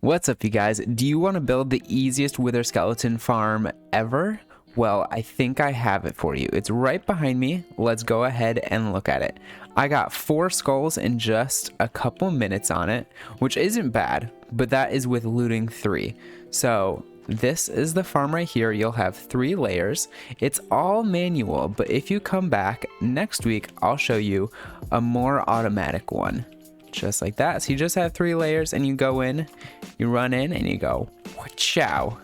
What's up, you guys? Do you want to build the easiest wither skeleton farm ever? Well, I think I have it for you. It's right behind me. Let's go ahead and look at it. I got 4 skulls and just a couple minutes on it, which isn't bad, but that is with looting 3. So this is the farm right here. You'll have 3 layers. It's all manual, but if you come back next week, I'll show you a more automatic one. Just like that. So you just have 3 layers and you go in, you run in and you go chow,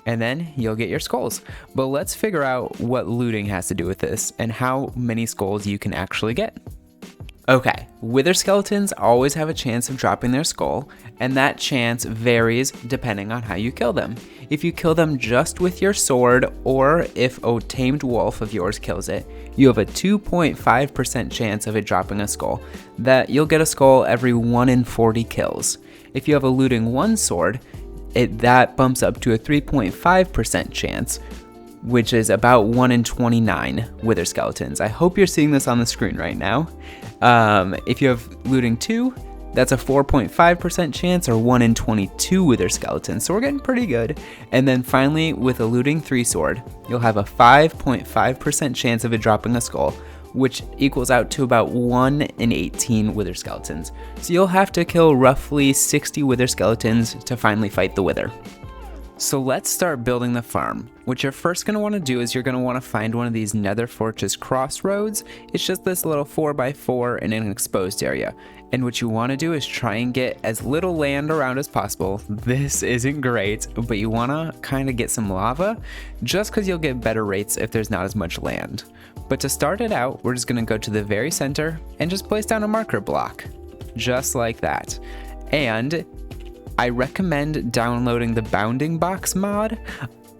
and then you'll get your skulls. But let's figure out what looting has to do with this and how many skulls you can actually get. Okay, wither skeletons always have a chance of dropping their skull, and that chance varies depending on how you kill them. If you kill them just with your sword, or if a tamed wolf of yours kills it, you have a 2.5% chance of it dropping a skull. That you'll get a skull every 1 in 40 kills. If you have a looting 1 sword, that bumps up to a 3.5% chance, which is about 1 in 29 wither skeletons. I hope you're seeing this on the screen right now. If you have looting 2, that's a 4.5% chance, or 1 in 22 wither skeletons. So we're getting pretty good. And then finally, with a looting 3 sword, you'll have a 5.5% chance of it dropping a skull, which equals out to about 1 in 18 wither skeletons. So you'll have to kill roughly 60 wither skeletons to finally fight the wither. So let's start building the farm. What you're first going to want to do is you're going to want to find one of these nether fortress crossroads. It's just this little 4x4 in an exposed area. And what you want to do is try and get as little land around as possible. This isn't great, but you want to kind of get some lava, just because you'll get better rates if there's not as much land. But to start it out, we're just going to go to the very center and just place down a marker block, just like that. And I recommend downloading the bounding box mod.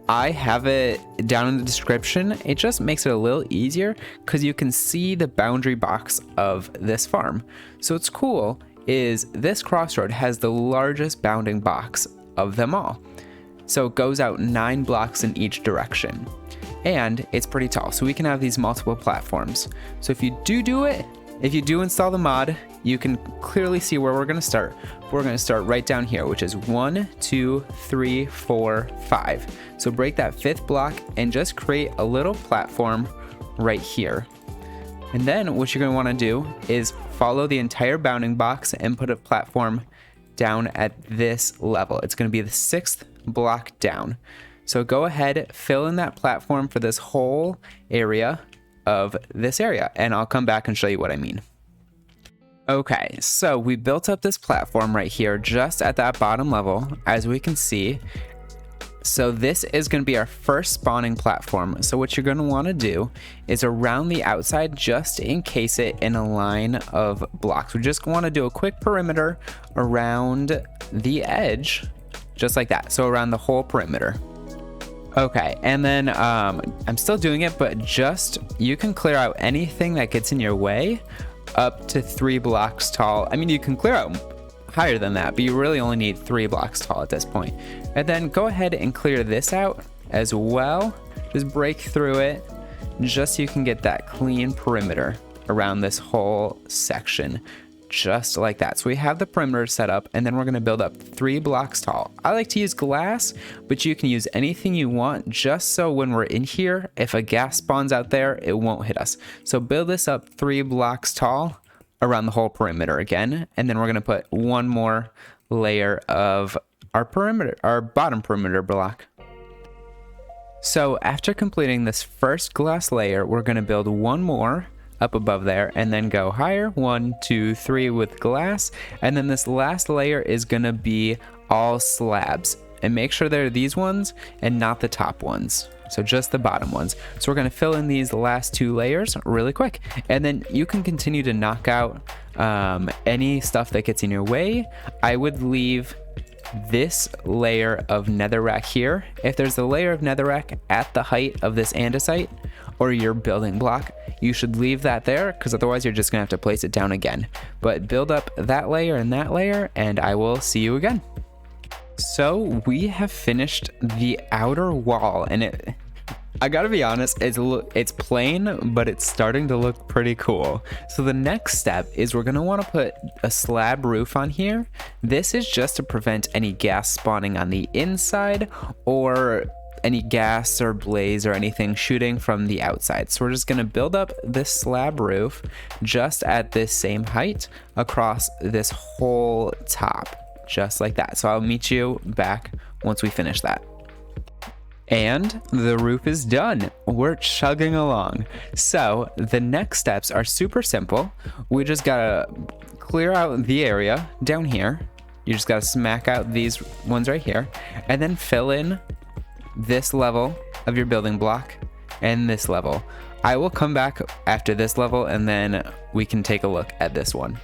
I have it down in the description. It just makes it a little easier because you can see the boundary box of this farm. So what's cool is this crossroad has the largest bounding box of them all. So it goes out 9 blocks in each direction. And it's pretty tall, so we can have these multiple platforms. So if you do install the mod, you can clearly see where we're going to start. We're going to start right down here, which is 1, 2, 3, 4, 5. So break that 5th block and just create a little platform right here. And then what you're going to want to do is follow the entire bounding box and put a platform down at this level. It's going to be the 6th block down. So go ahead, fill in that platform for this whole area of this area, and I'll come back and show you what I mean. Okay, so we built up this platform right here just at that bottom level, as we can see. So this is going to be our first spawning platform. So what you're going to want to do is around the outside, just encase it in a line of blocks. We just want to do a quick perimeter around the edge, just like that. So around the whole perimeter. Okay, and then I'm still doing it, but just you can clear out anything that gets in your way up to 3 blocks tall. I mean, you can clear out higher than that, but you really only need 3 blocks tall at this point. And then go ahead and clear this out as well. Just break through it just so you can get that clean perimeter around this whole section. Just like that. So we have the perimeter set up, and then we're going to build up 3 blocks tall. I like to use glass, but you can use anything you want, just so when we're in here, if a gas spawns out there, it won't hit us. So build this up 3 blocks tall around the whole perimeter again, and then we're going to put 1 more layer of our perimeter, our bottom perimeter block. So after completing this first glass layer, we're going to build 1 more up above there, and then go higher, 1, 2, 3 with glass. And then this last layer is gonna be all slabs, and make sure they're these ones and not the top ones, so just the bottom ones. So we're gonna fill in these last 2 layers really quick, and then you can continue to knock out any stuff that gets in your way. I would leave this layer of netherrack here. If there's a layer of netherrack at the height of this andesite or your building block, you should leave that there, because otherwise you're just gonna have to place it down again. But build up that layer, and I will see you again. So we have finished the outer wall, and I gotta be honest, it's plain, but it's starting to look pretty cool. So the next step is we're gonna wanna put a slab roof on here. This is just to prevent any gas spawning on the inside or any gas or blaze or anything shooting from the outside. So we're just gonna build up this slab roof just at this same height across this whole top, just like that. So I'll meet you back once we finish that. And the roof is done. We're chugging along. So the next steps are super simple. We just gotta clear out the area down here. You just gotta smack out these ones right here and then fill in this level of your building block and this level. I will come back after this level and then we can take a look at this one.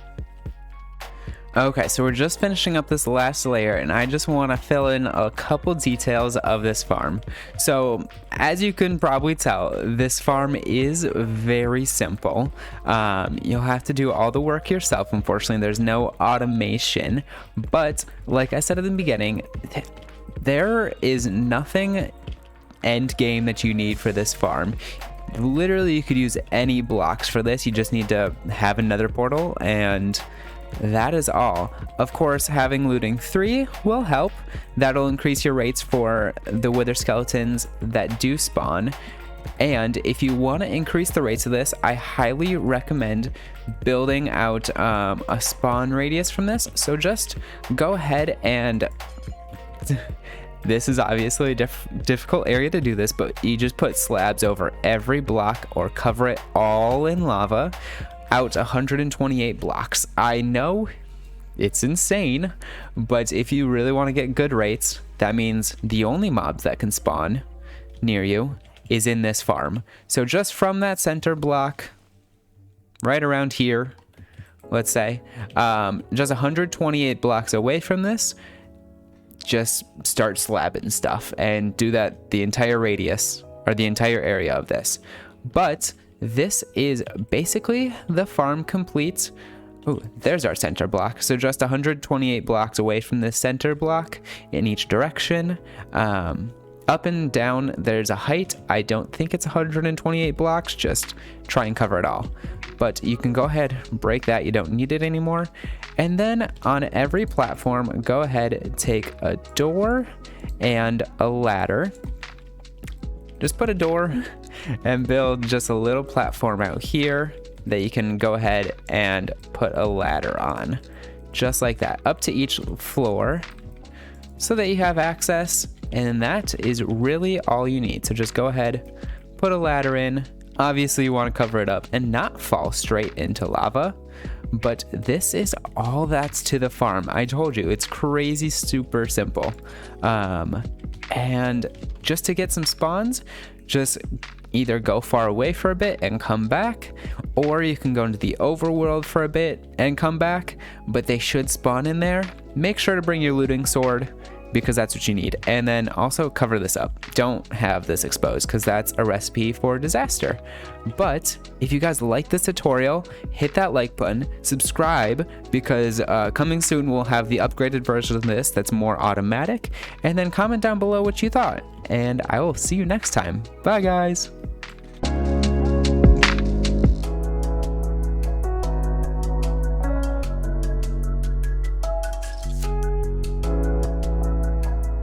Okay, so we're just finishing up this last layer and I just want to fill in a couple details of this farm. So as you can probably tell, this farm is very simple. You'll have to do all the work yourself. Unfortunately, there's no automation, but like I said at the beginning, there is nothing end game that you need for this farm. Literally, you could use any blocks for this. You just need to have another portal and that is all. Of course, having looting 3 will help. That'll increase your rates for the wither skeletons that do spawn. And if you want to increase the rates of this, I highly recommend building out a spawn radius from this. So just go ahead and this is obviously a difficult area to do this, but you just put slabs over every block or cover it all in lava. Out 128 blocks. I know it's insane, but if you really want to get good rates, that means the only mobs that can spawn near you is in this farm. So just from that center block, right around here, let's say, just 128 blocks away from this, just start slabbing stuff and do that the entire radius or the entire area of this. But this is basically the farm complete. Oh, there's our center block. So just 128 blocks away from this center block in each direction. Up and down, there's a height. I don't think it's 128 blocks. Just try and cover it all. But you can go ahead, break that. You don't need it anymore. And then on every platform, go ahead and take a door and a ladder. Just put a door and build just a little platform out here that you can go ahead and put a ladder on, just like that, up to each floor so that you have access. And that is really all you need. So just go ahead, put a ladder in. Obviously you want to cover it up and not fall straight into lava, but this is all that's to the farm. I told you, it's crazy super simple. And just to get some spawns, just either go far away for a bit and come back, or you can go into the overworld for a bit and come back, but they should spawn in there. Make sure to bring your looting sword because that's what you need. And then also cover this up. Don't have this exposed because that's a recipe for disaster. But if you guys like this tutorial, hit that like button, subscribe because coming soon we'll have the upgraded version of this that's more automatic, and then comment down below what you thought. And I will see you next time. Bye guys.